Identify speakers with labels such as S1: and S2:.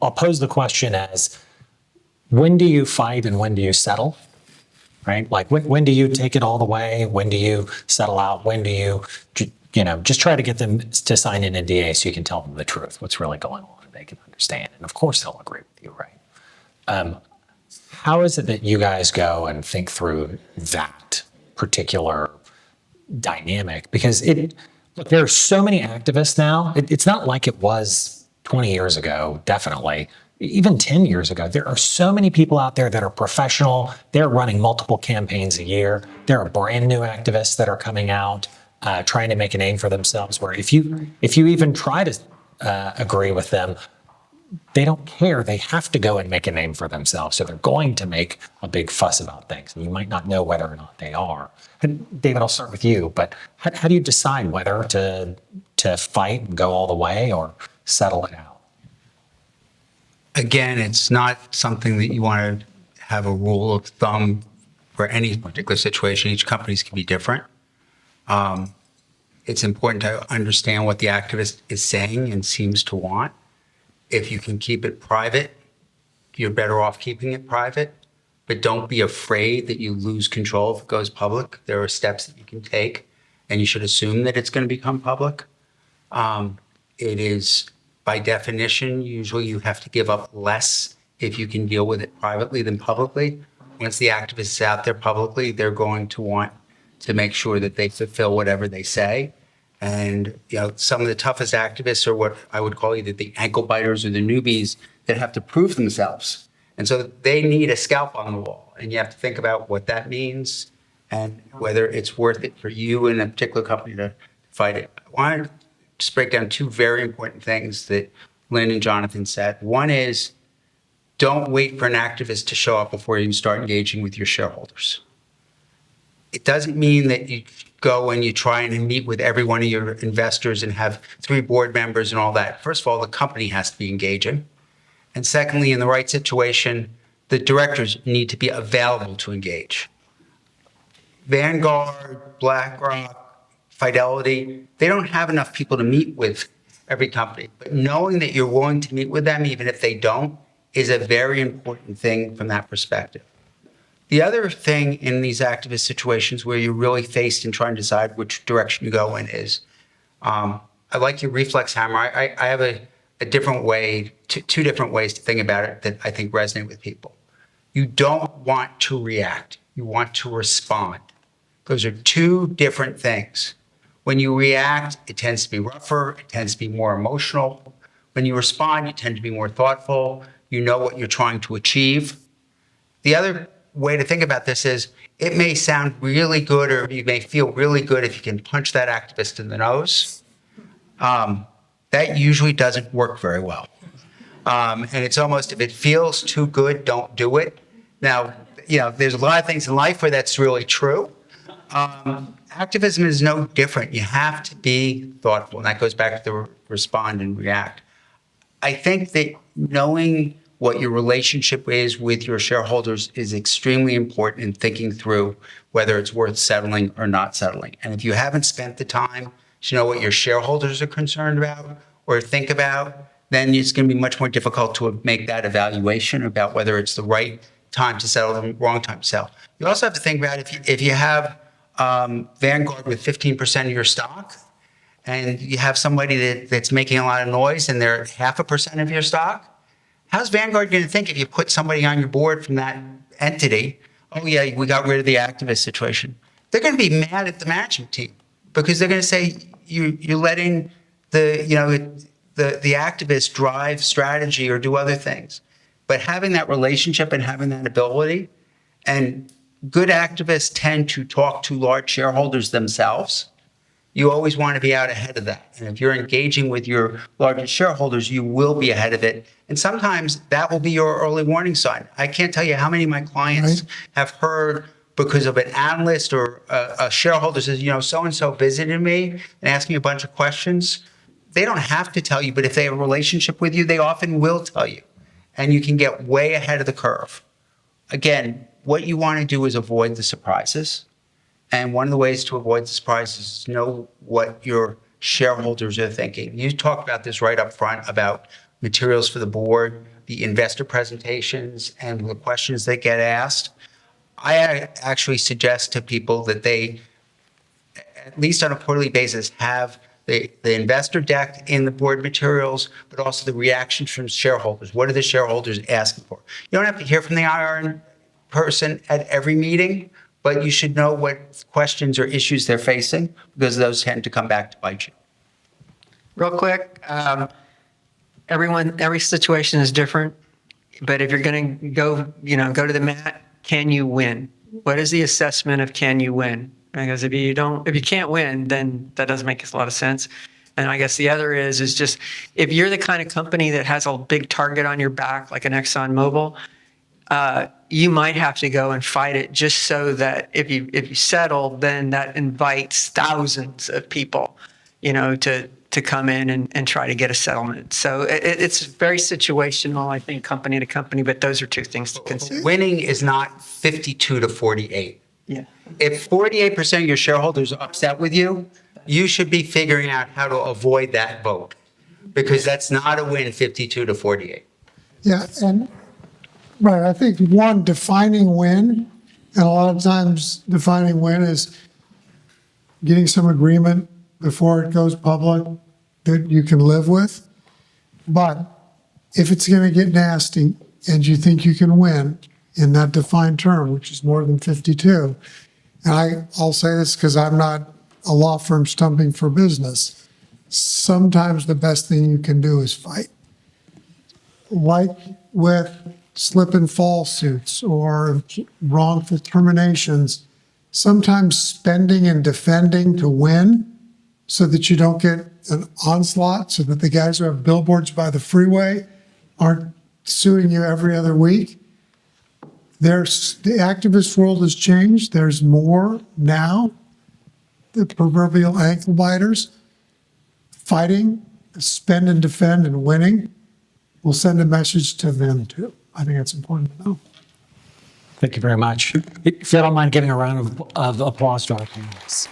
S1: I'll pose the question as, when do you fight and when do you settle? Right? Like when do you take it all the way? When do you settle out? When do you, just try to get them to sign an NDA so you can tell them the truth, what's really going on, and they can understand. And of course they'll agree with you, right? How is it that you guys go and think through that particular dynamic? Because look, there are so many activists now. It's not like it was 20 years ago, definitely. Even 10 years ago, there are so many people out there that are professional. They're running multiple campaigns a year. There are brand new activists that are coming out, trying to make a name for themselves, where if you even try to agree with them, they don't care. They have to go and make a name for themselves. So they're going to make a big fuss about things. And you might not know whether or not they are. And David, I'll start with you, but how do you decide whether to fight and go all the way or settle it out?
S2: Again, it's not something that you want to have a rule of thumb for any particular situation. Each company can be different. It's important to understand what the activist is saying and seems to want. If you can keep it private, you're better off keeping it private, but don't be afraid that you lose control if it goes public. There are steps that you can take, and you should assume that it's going to become public. It is, by definition, usually you have to give up less if you can deal with it privately than publicly. Once the activist is out there publicly, they're going to want to make sure that they fulfill whatever they say. And some of the toughest activists are what I would call either the ankle biters or the newbies that have to prove themselves. And so they need a scalp on the wall. And you have to think about what that means and whether it's worth it for you and a particular company to fight it. I want to just break down two very important things that Lynn and Jonathan said. One is, don't wait for an activist to show up before you start engaging with your shareholders. It doesn't mean that you go and you try and meet with every one of your investors and have 3 board members and all that. First of all, the company has to be engaging. And secondly, in the right situation, the directors need to be available to engage. Vanguard, BlackRock, Fidelity, they don't have enough people to meet with every company. But knowing that you're willing to meet with them, even if they don't, is a very important thing from that perspective. The other thing in these activist situations where you're really faced in trying to decide which direction you go in is, I like your reflex hammer. I have a different way, two different ways to think about it that I think resonate with people. You don't want to react. You want to respond. Those are two different things. When you react, it tends to be rougher. It tends to be more emotional. When you respond, you tend to be more thoughtful. You know what you're trying to achieve. The other way to think about this is, it may sound really good, or you may feel really good if you can punch that activist in the nose. That usually doesn't work very well. And it's almost, if it feels too good, don't do it. Now, there's a lot of things in life where that's really true. Activism is no different. You have to be thoughtful, and that goes back to the respond and react. I think that knowing what your relationship is with your shareholders is extremely important in thinking through whether it's worth settling or not settling. And if you haven't spent the time to know what your shareholders are concerned about or think about, then it's going to be much more difficult to make that evaluation about whether it's the right time to settle and the wrong time to sell. You also have to think about if you have Vanguard with 15% of your stock, and you have somebody that's making a lot of noise and they're 0.5% of your stock, how's Vanguard going to think if you put somebody on your board from that entity? Oh yeah, we got rid of the activist situation. They're going to be mad at the management team because they're going to say you're letting the activist drive strategy or do other things. But having that relationship and having that ability, and good activists tend to talk to large shareholders themselves. You always want to be out ahead of that. And if you're engaging with your largest shareholders, you will be ahead of it. And sometimes that will be your early warning sign. I can't tell you how many of my clients have heard because of an analyst or a shareholder says, so-and-so visited me and asked me a bunch of questions. They don't have to tell you, but if they have a relationship with you, they often will tell you. And you can get way ahead of the curve. Again, what you want to do is avoid the surprises. And one of the ways to avoid the surprises is know what your shareholders are thinking. You talked about this right up front about materials for the board, the investor presentations, and the questions that get asked. I actually suggest to people that they, at least on a quarterly basis, have the investor deck in the board materials, but also the reactions from shareholders. What are the shareholders asking for? You don't have to hear from the IR person at every meeting, but you should know what questions or issues they're facing, because those tend to come back to bite you.
S3: Real quick, every situation is different, but if you're going to go to the mat, can you win? What is the assessment of can you win? Because if you can't win, then that doesn't make a lot of sense. And I guess the other is just if you're the kind of company that has a big target on your back, like an ExxonMobil, you might have to go and fight it just so that if you settle, then that invites thousands of people, to come in and try to get a settlement. So it's very situational, I think, company to company, but those are two things to consider.
S2: Winning is not 52 to 48.
S3: Yeah.
S2: If 48% of your shareholders are upset with you, you should be figuring out how to avoid that vote, because that's not a win 52 to 48.
S4: Yeah, and right, I think one, defining win, and a lot of times defining win is getting some agreement before it goes public that you can live with. But if it's going to get nasty and you think you can win in that defined term, which is more than 52, and I'll say this because I'm not a law firm stumping for business, sometimes the best thing you can do is fight. Like with slip and fall suits or wrongful terminations, sometimes spending and defending to win so that you don't get an onslaught, so that the guys who have billboards by the freeway aren't suing you every other week. The activist world has changed. There's more now. The proverbial ankle biters fighting, spend and defend and winning will send a message to them too. I think it's important to know.
S1: Thank you very much. If you don't mind giving a round of applause to our panelists.